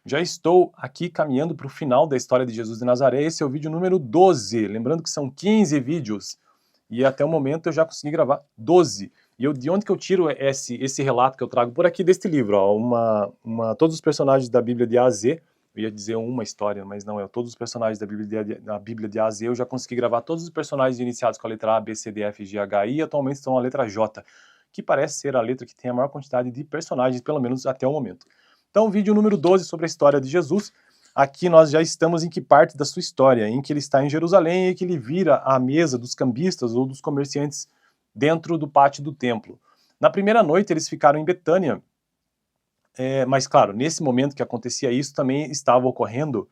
Já estou aqui caminhando para o final da história de Jesus de Nazaré. Esse é o vídeo número 12. Lembrando que são 15 vídeos. E até o momento eu já consegui gravar 12. E de onde que eu tiro esse relato que eu trago por aqui deste livro? Ó, todos os personagens da Bíblia de A a Z. Eu ia dizer uma história, mas não é. Todos os personagens da Bíblia de A a Z. Eu já consegui gravar todos os personagens iniciados com a letra A, B, C, D, F, G, H, I. E atualmente estão a letra J, que parece ser a letra que tem a maior quantidade de personagens, pelo menos até o momento. Então, vídeo número 12 sobre a história de Jesus. Aqui nós já estamos em que parte da sua história? Em que ele está em Jerusalém e que ele vira a mesa dos cambistas ou dos comerciantes dentro do pátio do templo. Na primeira noite eles ficaram em Betânia, mas claro, nesse momento que acontecia isso também estava ocorrendo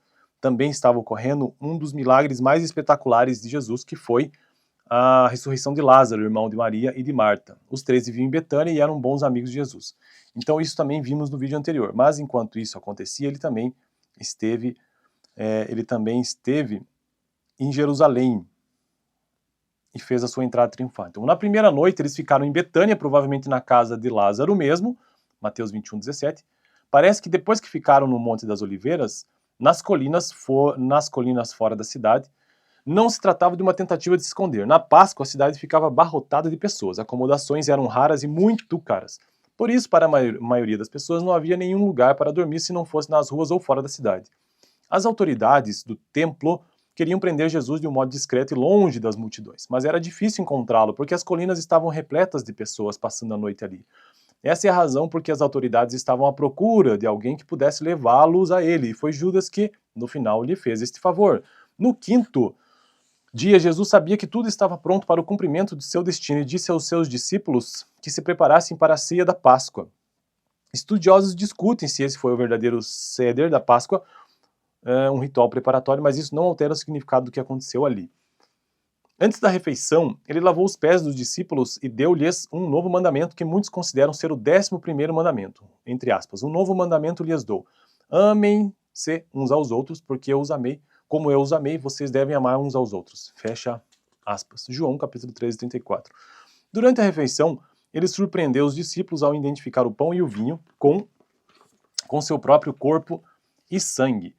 um dos milagres mais espetaculares de Jesus, que foi a ressurreição de Lázaro, irmão de Maria e de Marta. Os três viviam em Betânia e eram bons amigos de Jesus. Então isso também vimos no vídeo anterior. Mas enquanto isso acontecia, ele também esteve em Jerusalém e fez a sua entrada triunfante. Então, na primeira noite eles ficaram em Betânia, provavelmente na casa de Lázaro mesmo, Mateus 21:17. Parece que depois que ficaram no Monte das Oliveiras, nas colinas fora da cidade, não se tratava de uma tentativa de se esconder. Na Páscoa, a cidade ficava abarrotada de pessoas. Acomodações eram raras e muito caras. Por isso, para a maioria das pessoas, não havia nenhum lugar para dormir se não fosse nas ruas ou fora da cidade. As autoridades do templo queriam prender Jesus de um modo discreto e longe das multidões, mas era difícil encontrá-lo porque as colinas estavam repletas de pessoas passando a noite ali. Essa é a razão porque as autoridades estavam à procura de alguém que pudesse levá-los a ele, e foi Judas que, no final, lhe fez este favor. No quinto dia, Jesus sabia que tudo estava pronto para o cumprimento de seu destino e disse aos seus discípulos que se preparassem para a ceia da Páscoa. Estudiosos discutem se esse foi o verdadeiro Seder da Páscoa, um ritual preparatório, mas isso não altera o significado do que aconteceu ali. Antes da refeição, ele lavou os pés dos discípulos e deu-lhes um novo mandamento que muitos consideram ser o 11º mandamento, entre aspas. Um novo mandamento lhes dou: amem-se uns aos outros, porque eu os amei. Como eu os amei, vocês devem amar uns aos outros. Fecha aspas. João, capítulo 13, 34. Durante a refeição, ele surpreendeu os discípulos ao identificar o pão e o vinho com seu próprio corpo e sangue.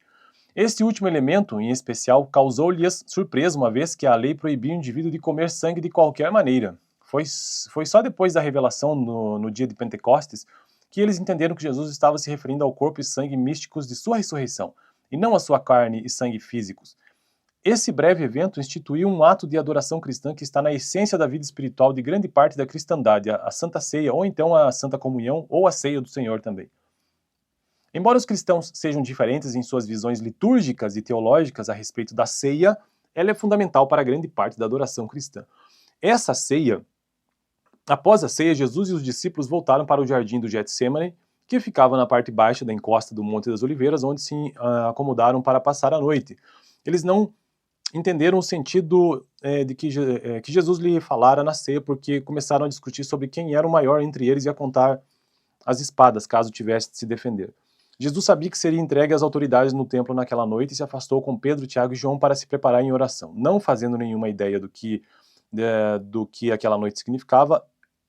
Este último elemento, em especial, causou-lhes surpresa, uma vez que a lei proibia o indivíduo de comer sangue de qualquer maneira. Foi só depois da revelação no dia de Pentecostes que eles entenderam que Jesus estava se referindo ao corpo e sangue místicos de sua ressurreição, e não à sua carne e sangue físicos. Esse breve evento instituiu um ato de adoração cristã que está na essência da vida espiritual de grande parte da cristandade, a Santa Ceia, ou então a Santa Comunhão, ou a Ceia do Senhor também. Embora os cristãos sejam diferentes em suas visões litúrgicas e teológicas a respeito da ceia, ela é fundamental para grande parte da adoração cristã. Após a ceia, Jesus e os discípulos voltaram para o jardim do Getsêmani, que ficava na parte baixa da encosta do Monte das Oliveiras, onde se acomodaram para passar a noite. Eles não entenderam o sentido de que Jesus lhe falara na ceia, porque começaram a discutir sobre quem era o maior entre eles e a contar as espadas, caso tivesse de se defender. Jesus sabia que seria entregue às autoridades no templo naquela noite e se afastou com Pedro, Tiago e João para se preparar em oração. Não fazendo nenhuma ideia do que aquela noite significava,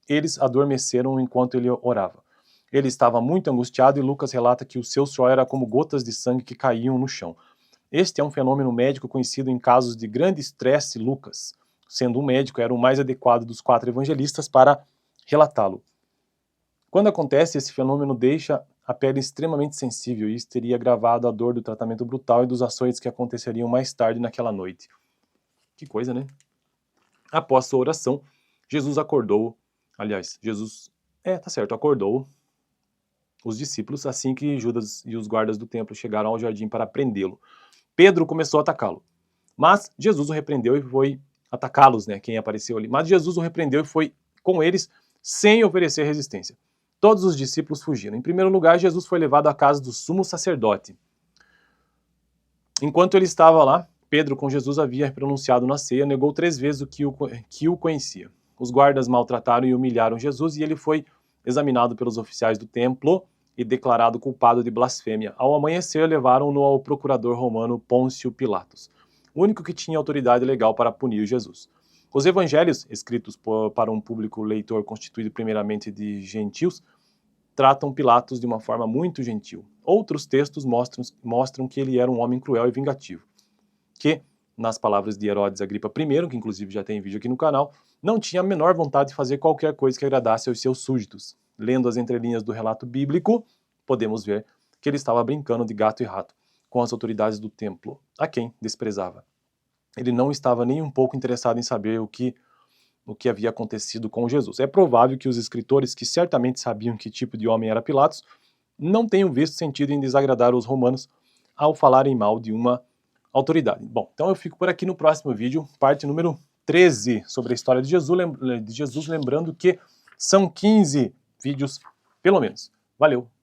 eles adormeceram enquanto ele orava. Ele estava muito angustiado e Lucas relata que o seu suor era como gotas de sangue que caíam no chão. Este é um fenômeno médico conhecido em casos de grande estresse. Lucas, sendo um médico, era o mais adequado dos 4 evangelistas para relatá-lo. Quando acontece, esse fenômeno deixa a pele extremamente sensível e isso teria agravado a dor do tratamento brutal e dos açoites que aconteceriam mais tarde naquela noite. Que coisa, né? Após sua oração, acordou os discípulos assim que Judas e os guardas do templo chegaram ao jardim para prendê-lo. Pedro começou a atacá-lo, mas Jesus o repreendeu e foi atacá-los, né? Quem apareceu ali. Mas Jesus o repreendeu e foi com eles sem oferecer resistência. Todos os discípulos fugiram. Em primeiro lugar, Jesus foi levado à casa do sumo sacerdote. Enquanto ele estava lá, Pedro, com Jesus, havia pronunciado na ceia, negou 3 vezes que o conhecia. Os guardas maltrataram e humilharam Jesus e ele foi examinado pelos oficiais do templo e declarado culpado de blasfêmia. Ao amanhecer, levaram-no ao procurador romano Pôncio Pilatos, o único que tinha autoridade legal para punir Jesus. Os evangelhos, escritos para um público leitor constituído primeiramente de gentios, tratam Pilatos de uma forma muito gentil. Outros textos mostram que ele era um homem cruel e vingativo, que, nas palavras de Herodes Agripa I, que inclusive já tem vídeo aqui no canal, não tinha a menor vontade de fazer qualquer coisa que agradasse aos seus súditos. Lendo as entrelinhas do relato bíblico, podemos ver que ele estava brincando de gato e rato com as autoridades do templo, a quem desprezava. Ele não estava nem um pouco interessado em saber o que havia acontecido com Jesus. É provável que os escritores, que certamente sabiam que tipo de homem era Pilatos, não tenham visto sentido em desagradar os romanos ao falarem mal de uma autoridade. Bom, então eu fico por aqui no próximo vídeo, parte número 13, sobre a história de Jesus, lembrando que são 15 vídeos, pelo menos. Valeu!